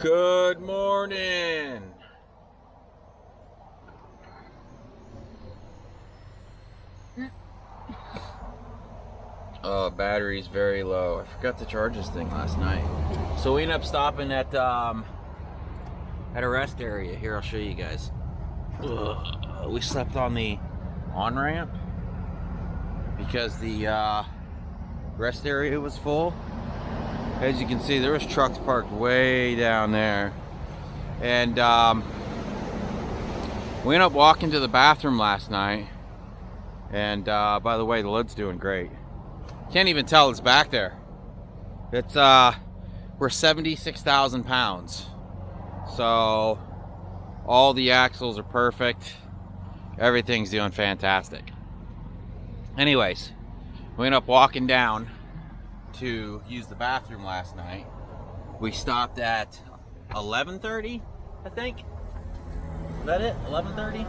Good morning. Oh, battery's very low. I forgot to charge this thing last night. So we ended up stopping at a rest area. Here, I'll show you guys. We slept on the on-ramp because the rest area was full. As you can see, there was trucks parked way down there. And we ended up walking to the bathroom last night. And by the way, the lid's doing great. Can't even tell it's back there. It's we're 76,000 pounds. So all the axles are perfect. Everything's doing fantastic. Anyways, we ended up walking down to use the bathroom last night. We stopped at 11:30, I think. Is that it? 11:30?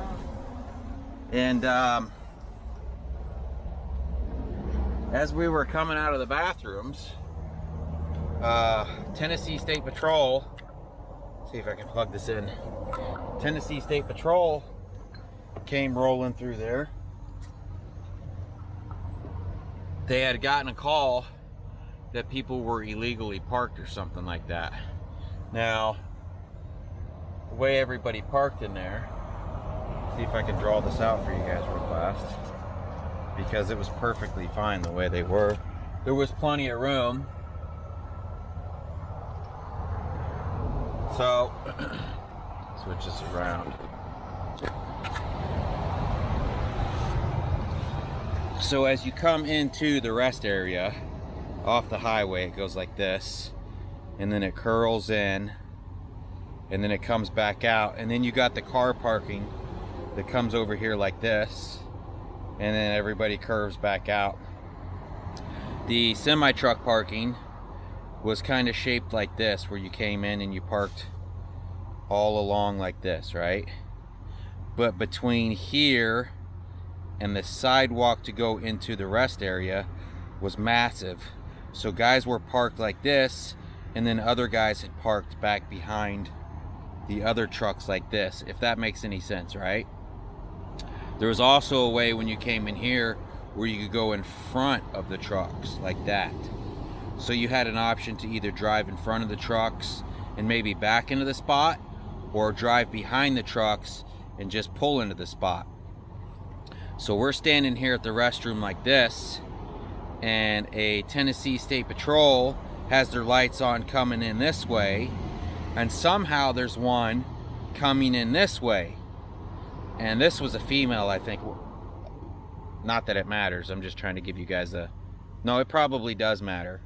And as we were coming out of the bathrooms, Tennessee State Patrol, see if I can plug this in. Tennessee State Patrol came rolling through there. They had gotten a call that people were illegally parked or something like that. Now, the way everybody parked in there, see if I can draw this out for you guys real fast, because it was perfectly fine the way they were. There was plenty of room. So, switch this around. So as you come into the rest area, off the highway, it goes like this, and then it curls in, and then it comes back out, and then you got the car parking that comes over here like this, and then everybody curves back out. The semi-truck parking was kind of shaped like this, where you came in and you parked all along like this, right? But between here and the sidewalk to go into the rest area was massive. So guys were parked like this, and then other guys had parked back behind the other trucks like this, if that makes any sense, right? There was also a way when you came in here where you could go in front of the trucks like that. So you had an option to either drive in front of the trucks and maybe back into the spot, or drive behind the trucks and just pull into the spot. So we're standing here at the restroom like this, and a Tennessee State Patrol has their lights on coming in this way, and somehow there's one coming in this way. And this was a female, I think. Not that it matters, I'm just trying to give you guys a... No, it probably does matter,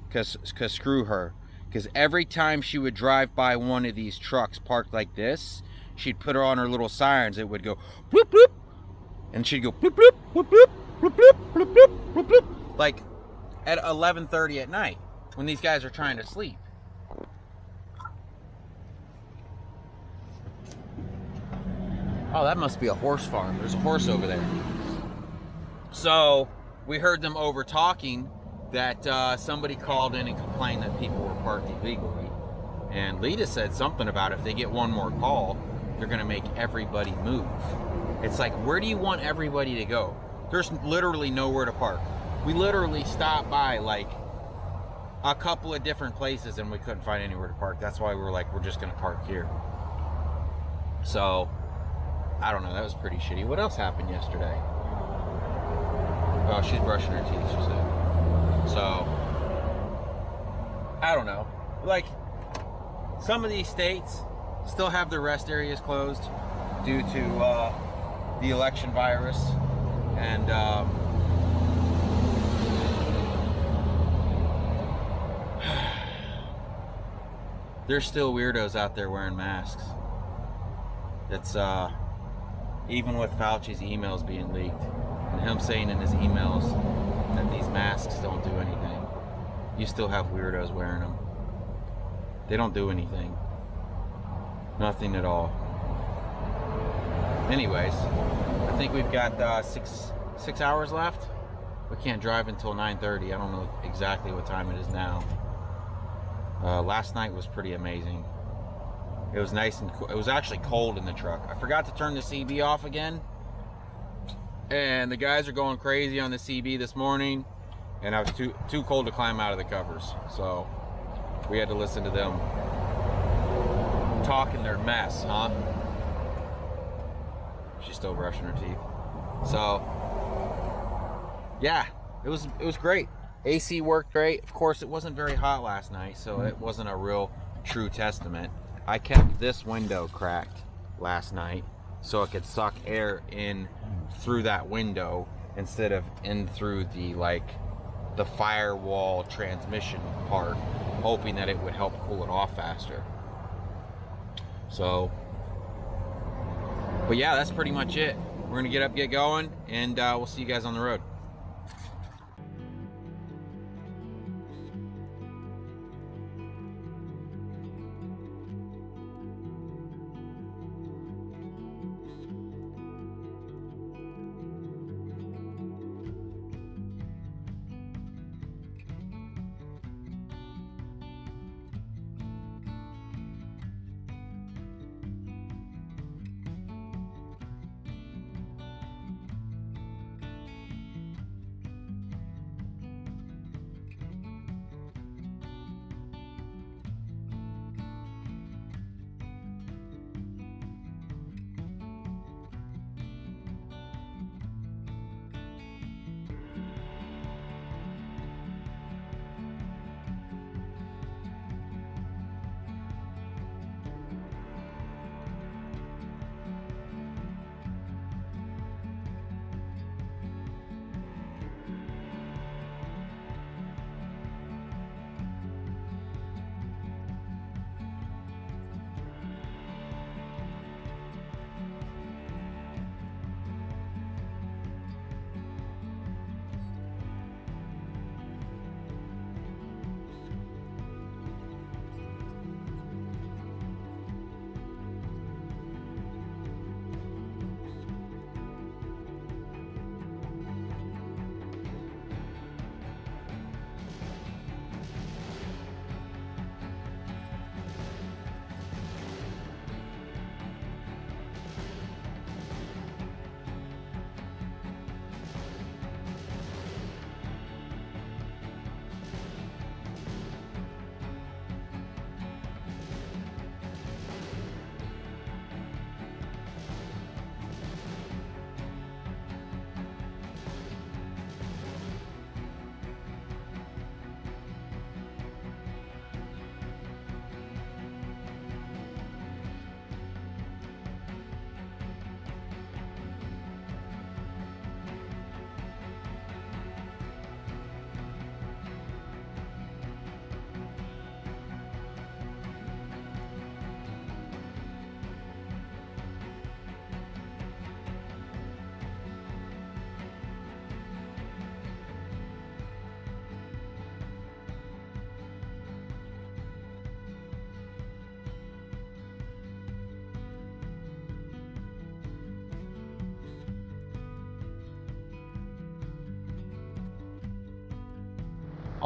because screw her. Because every time she would drive by one of these trucks parked like this, she'd put her on her little sirens. It would go bloop bloop, and she'd go bloop bloop bloop bloop bloop bloop bloop bloop bloop bloop, like at 11:30 at night when these guys are trying to sleep. Oh, that must be a horse farm. There's a horse over there. So we heard them over talking that somebody called in and complained that people were parked illegally. And Lita said something about if they get one more call, they're gonna make everybody move. It's like, where do you want everybody to go? There's literally nowhere to park. We literally stopped by like a couple of different places and we couldn't find anywhere to park. That's why we were like, we're just gonna park here. So, I don't know, that was pretty shitty. What else happened yesterday? Oh, she's brushing her teeth, she said. So, I don't know. Like, some of these states still have their rest areas closed due to the election virus. And there's still weirdos out there wearing masks. It's even with Fauci's emails being leaked and him saying in his emails that these masks don't do anything, you still have weirdos wearing them. They don't do anything. Nothing at all. Anyways, I think we've got 6 hours left. We can't drive until 9:30. I don't know exactly what time it is now. Last night was pretty amazing. It was nice and cool. It was actually cold in the truck. I forgot to turn the CB off again. And the guys are going crazy on the CB this morning. And I was too cold to climb out of the covers. So we had to listen to them talking their mess, huh? She's still brushing her teeth. So yeah, it was great. AC worked great. Of course, it wasn't very hot last night, so it wasn't a real true testament. I kept this window cracked last night so it could suck air in through that window instead of in through the firewall transmission part, hoping that it would help cool it off faster. So, but yeah, that's pretty much it. We're gonna get up, get going, and we'll see you guys on the road.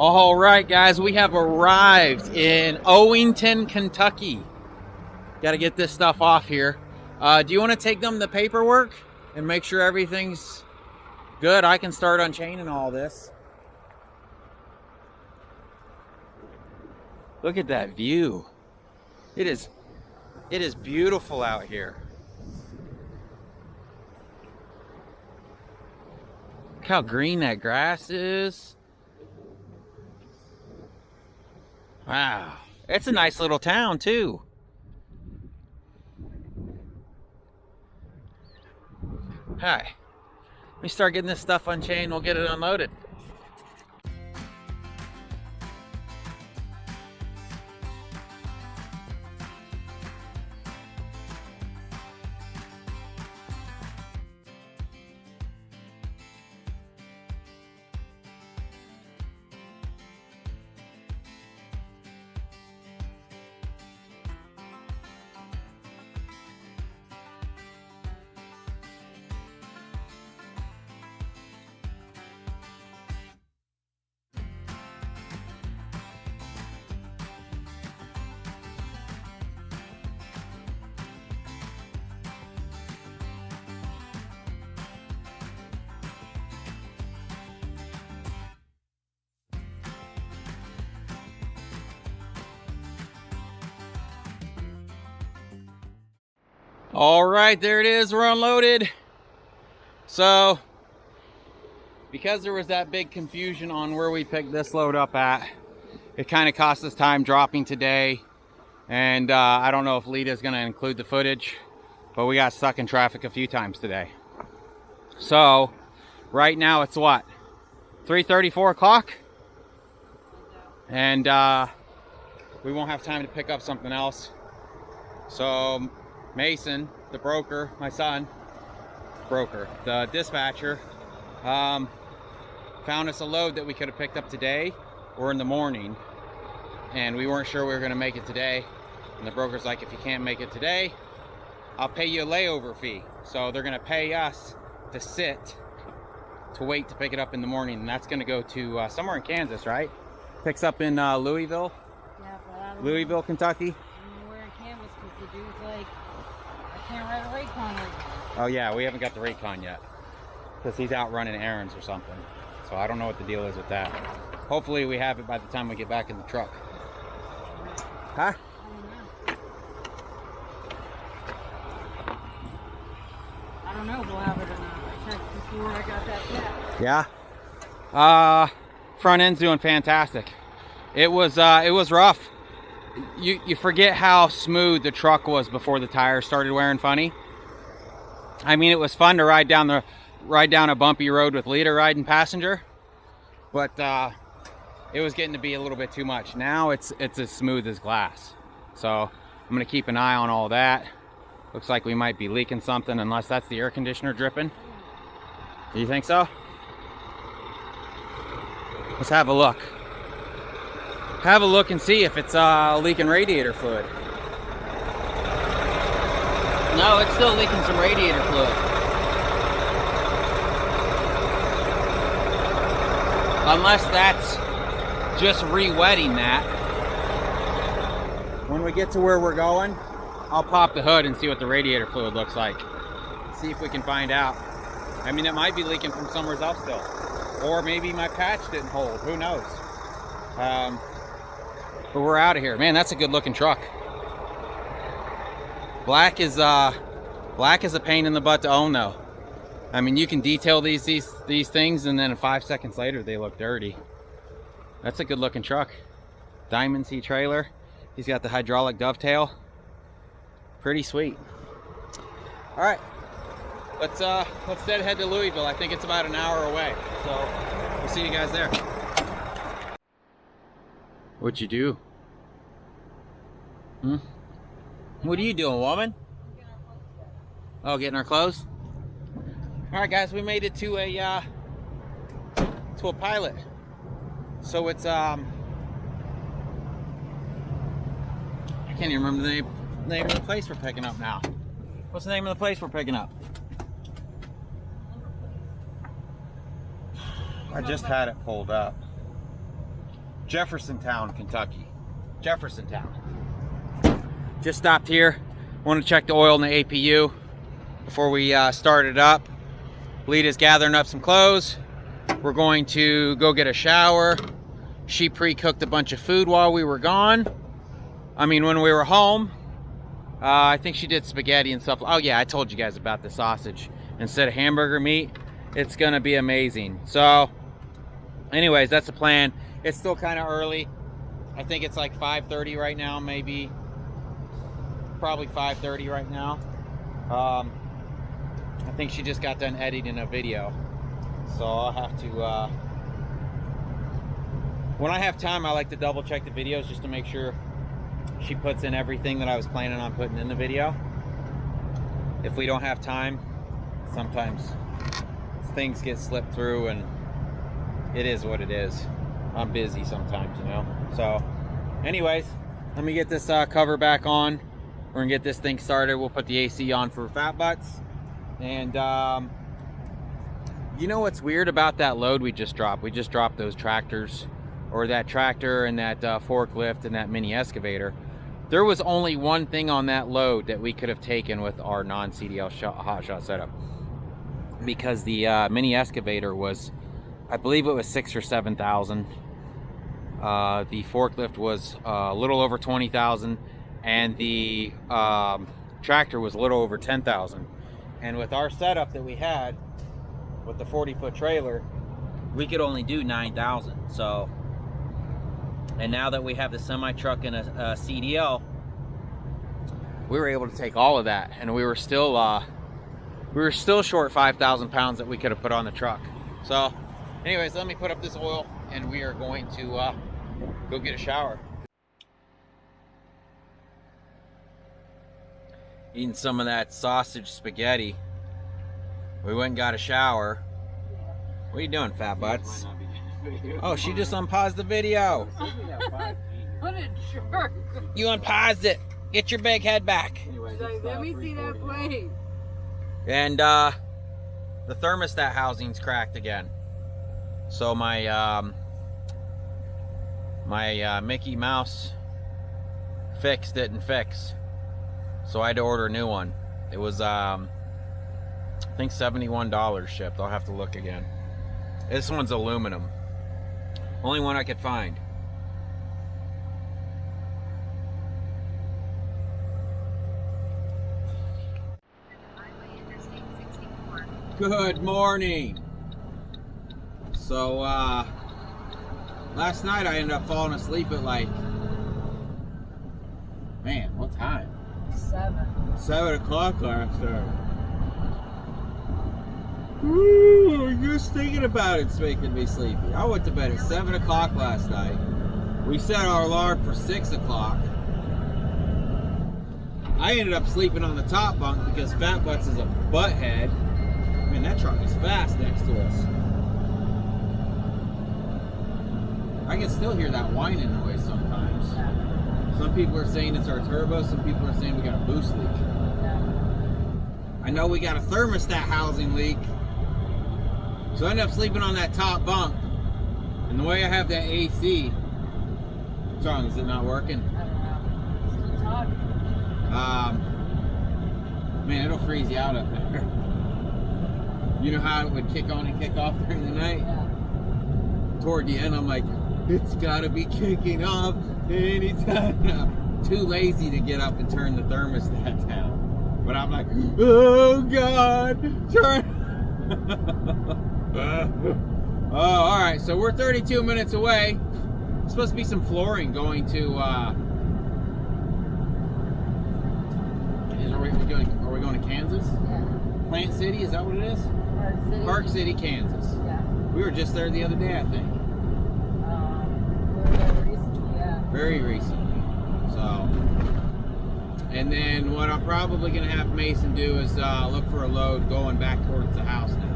All right, guys, we have arrived in Owington, Kentucky. Got to get this stuff off here. Do you want to take them the paperwork and make sure everything's good? I can start unchaining all this. Look at that view. It is beautiful out here. Look how green that grass is. Wow, it's a nice little town too. Hi, let me start getting this stuff unchained. We'll get it unloaded. All right, there it is. We're unloaded. So, because there was that big confusion on where we picked this load up at, it kind of cost us time dropping today. And I don't know if Lita's going to include the footage, but we got stuck in traffic a few times today. So, right now it's what? 3:30, 4 o'clock? And we won't have time to pick up something else. So, Mason, the broker, my son, the dispatcher, found us a load that we could have picked up today or in the morning, and we weren't sure we were going to make it today. And the broker's like, if you can't make it today, I'll pay you a layover fee. So they're going to pay us to wait to pick it up in the morning, and that's going to go to somewhere in Kansas, right? Picks up in Louisville. Yeah, but I don't Louisville, know. Kentucky. I don't know where in Kansas, because the dude's like, I can't write a rate con right now. Oh yeah, we haven't got the rate con yet, because he's out running errands or something. So I don't know what the deal is with that. Hopefully we have it by the time we get back in the truck. Huh? I don't know if we'll have it or not. I checked before I got that check. Yeah. Front end's doing fantastic. It was rough. You forget how smooth the truck was before the tires started wearing funny. I mean, it was fun to ride down a bumpy road with Lita riding passenger, but it was getting to be a little bit too much. Now it's as smooth as glass. So I'm gonna keep an eye on all that. Looks like we might be leaking something, unless that's the air conditioner dripping. Do you think so? Let's have a look. Have a look and see if it's leaking radiator fluid. No, it's still leaking some radiator fluid. Unless that's just re-wetting that. When we get to where we're going, I'll pop the hood and see what the radiator fluid looks like. See if we can find out. I mean, it might be leaking from somewhere else still. Or maybe my patch didn't hold, who knows? But we're out of here. Man, that's a good looking truck. Black is a pain in the butt to own though. I mean, you can detail these things, and then 5 seconds later they look dirty. That's a good looking truck. Diamond C trailer. He's got the hydraulic dovetail. Pretty sweet. All right, let's dead head to Louisville. I think it's about an hour away, so we'll see you guys there. What'd you do? What are you doing, woman? Oh, getting our clothes? All right, guys, we made it to a pilot. So it's I can't even remember the name of the place we're picking up now. What's the name of the place we're picking up? I just had it pulled up. Jeffersontown, Kentucky. Jeffersontown. Just stopped here. Want to check the oil in the APU before we start it up. Lita's gathering up some clothes. We're going to go get a shower. She pre-cooked a bunch of food while we were gone. I mean, when we were home. I think she did spaghetti and stuff. Oh yeah, I told you guys about the sausage instead of hamburger meat. It's gonna be amazing. So anyways, that's the plan. It's still kind of early. I think it's like 5:30 right now, maybe probably 5:30 right now. I think she just got done editing a video, so I'll have to when I have time, I like to double check the videos just to make sure she puts in everything that I was planning on putting in the video. If we don't have time, sometimes things get slipped through, and it is what it is. I'm busy sometimes, you know. So anyways, let me get this cover back on. We're gonna get this thing started. We'll put the AC on for fat butts. And you know what's weird about that load we just dropped? We just dropped those tractors, or that tractor and that forklift and that mini excavator. There was only one thing on that load that we could have taken with our non-CDL hotshot setup, because the mini excavator was, I believe it was 6,000 or 7,000. The forklift was a little over 20,000, and the tractor was a little over 10,000. And with our setup that we had with the 40-foot trailer, we could only do 9,000. So, and now that we have the semi truck and a CDL, we were able to take all of that, and we were still short 5,000 pounds that we could have put on the truck. So anyways, let me put up this oil and we are going to go get a shower. Eating some of that sausage spaghetti. We went and got a shower. What are you doing, fat butts? Oh, she just unpaused the video. What a jerk. You unpaused it. Get your big head back. Like, let me see that plate. And the thermostat housing's cracked again. So my Mickey Mouse fix didn't fix. So I had to order a new one. It was I think $71 shipped. I'll have to look again. This one's aluminum. Only one I could find. Good morning. So last night I ended up falling asleep at like, man, what time? 7 o'clock last night. Ooh, just thinking about it's making me sleepy. I went to bed at 7 o'clock last night. We set our alarm for 6 o'clock. I ended up sleeping on the top bunk because Fat Butts is a butthead. Man, that truck is fast next to us. I can still hear that whining noise sometimes. Some people are saying it's our turbo, some people are saying we got a boost leak. I know we got a thermostat housing leak. So I ended up sleeping on that top bunk. And the way I have that AC, what's wrong? Is it not working? I don't know. Man, it'll freeze you out up there. You know how it would kick on and kick off during the night? Yeah. Toward the end, I'm like, it's gotta be kicking off anytime now. Too lazy to get up and turn the thermostat down. But I'm like, oh God, turn. Oh, all right, so we're 32 minutes away. It's supposed to be some flooring going to, are we going to Kansas? Yeah. Plant City, is that what it is? Park City. Park City, Kansas. Yeah. We were just there the other day, I think. We were there recently, yeah. Very recently. So, and then what I'm probably going to have Mason do is look for a load going back towards the house now.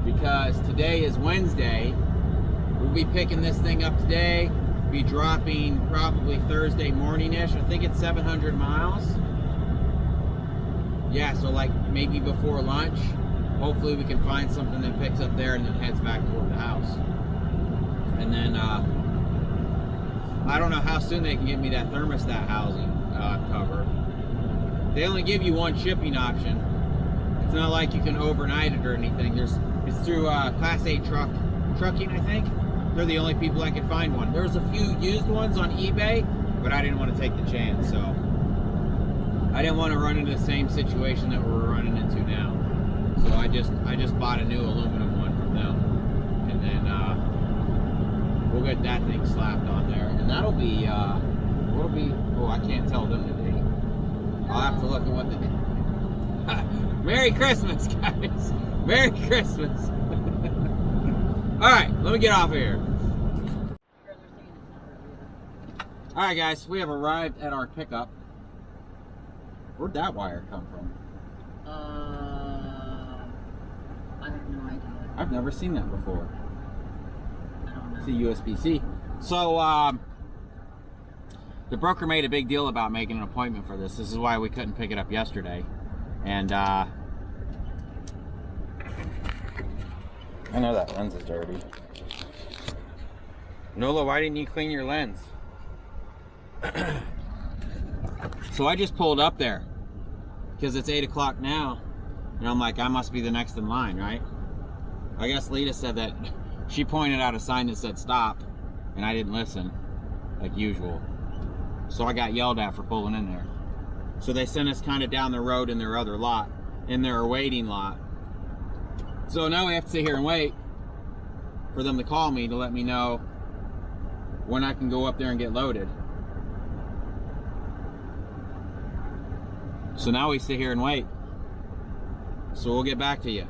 Because today is Wednesday. We'll be picking this thing up today. Be dropping probably Thursday morning-ish. I think it's 700 miles. Yeah, so like maybe before lunch. Hopefully we can find something that picks up there and then heads back toward the house. And then I don't know how soon they can get me that thermostat housing cover. They only give you one shipping option. It's not like you can overnight it or anything. It's through Class 8 trucking, I think. They're the only people I could find one. There's a few used ones on eBay, but I didn't want to take the chance, so I didn't want to run into the same situation that we're running into now. So I just bought a new aluminum one from them, and then we'll get that thing slapped on there, and that'll be what'll be. Oh, I can't tell them the date. I'll have to look at what the date. Merry Christmas, guys. Merry Christmas. All right, let me get off of here. All right, guys, we have arrived at our pickup. Where'd that wire come from? I have no idea. I've never seen that before. I don't know. It's a USB-C. So, the broker made a big deal about making an appointment for this. This is why we couldn't pick it up yesterday. And, I know that lens is dirty. Nola, why didn't you clean your lens? So I just pulled up there because it's 8 o'clock now, and I'm like, I must be the next in line, right? I guess Lita said that she pointed out a sign that said stop, and I didn't listen, like usual. So I got yelled at for pulling in there. So they sent us kind of down the road in their other lot, in their waiting lot. So now we have to sit here and wait for them to call me to let me know when I can go up there and get loaded. So now we sit here and wait. So we'll get back to you.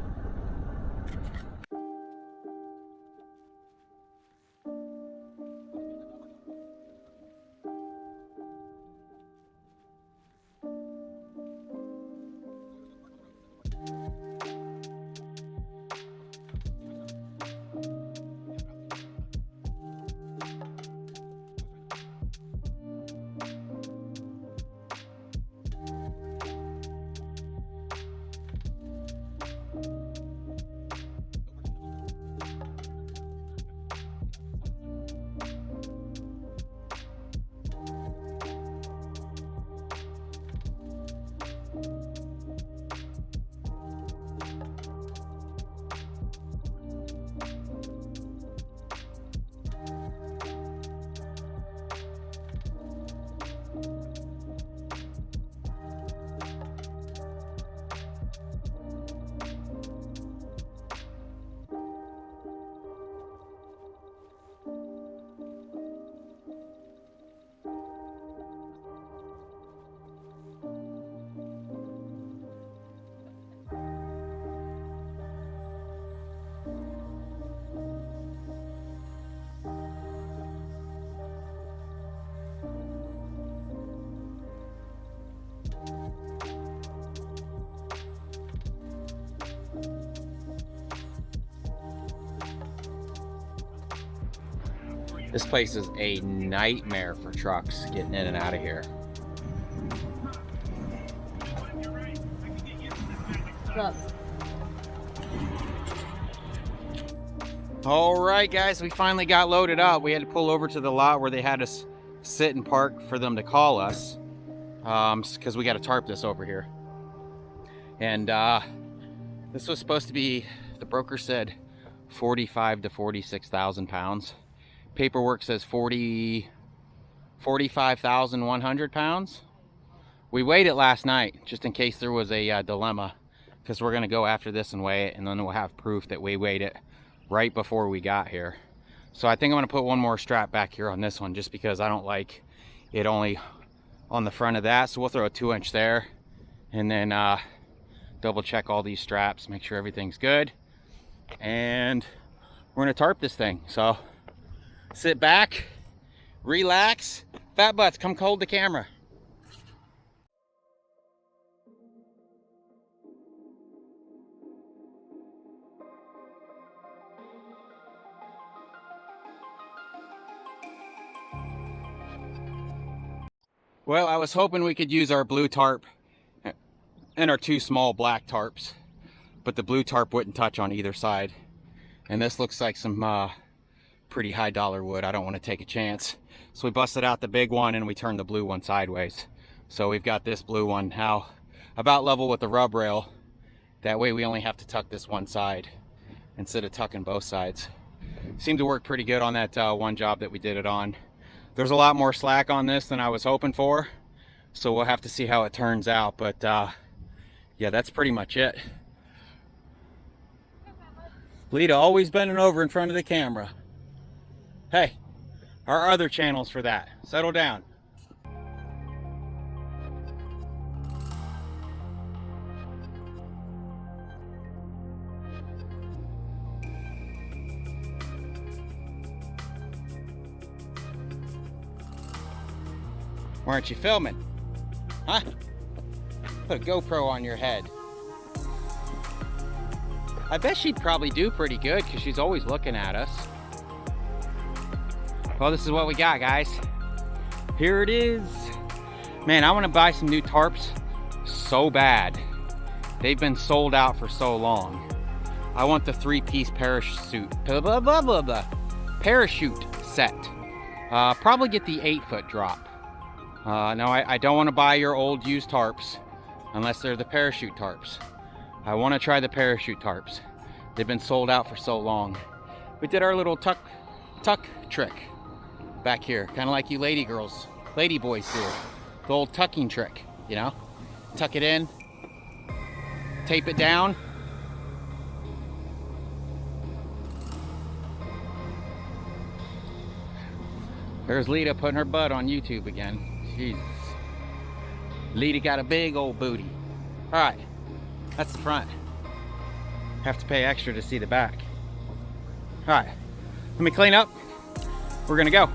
This place is a nightmare for trucks getting in and out of here. All right, guys, we finally got loaded up. We had to pull over to the lot where they had us sit and park for them to call us, because we got to tarp this over here. And this was supposed to be, the broker said 45 to 46,000 pounds. Paperwork says 45,100 pounds. We weighed it last night just in case there was a dilemma, because we're going to go after this and weigh it, and then we'll have proof that we weighed it right before we got here. So I think I'm going to put one more strap back here on this one, just because I don't like it only on the front of that. So we'll throw a 2-inch there, and then double check all these straps, make sure everything's good, and we're going to tarp this thing. So sit back, relax. Fat butts, come hold the camera. Well, I was hoping we could use our blue tarp and our 2 small black tarps, but the blue tarp wouldn't touch on either side. And this looks like some pretty high dollar wood. I don't want to take a chance. So we busted out the big one and we turned the blue one sideways. So we've got this blue one now about level with the rub rail. That way we only have to tuck this one side instead of tucking both sides. Seemed to work pretty good on that one job that we did it on. There's a lot more slack on this than I was hoping for, so we'll have to see how it turns out. But yeah, that's pretty much it. Lita always bending over in front of the camera. Hey, our other channels for that. Settle down. Why aren't you filming? Huh? Put a GoPro on your head. I bet she'd probably do pretty good because she's always looking at us. Well, this is what we got, guys. Here it is. Man, I want to buy some new tarps so bad. They've been sold out for so long. I want the 3-piece parachute, parachute set. Probably get the 8-foot drop. No, I don't want to buy your old used tarps unless they're the parachute tarps. I want to try the parachute tarps. They've been sold out for so long. We did our little tuck trick back here, kind of like you lady girls, lady boys do. The old tucking trick, you know? tuck it in, tape it down. There's Lita putting her butt on YouTube again. Jesus. Lita got a big old booty. All right, that's the front. Have to pay extra to see the back. All right, let me clean up. We're gonna go.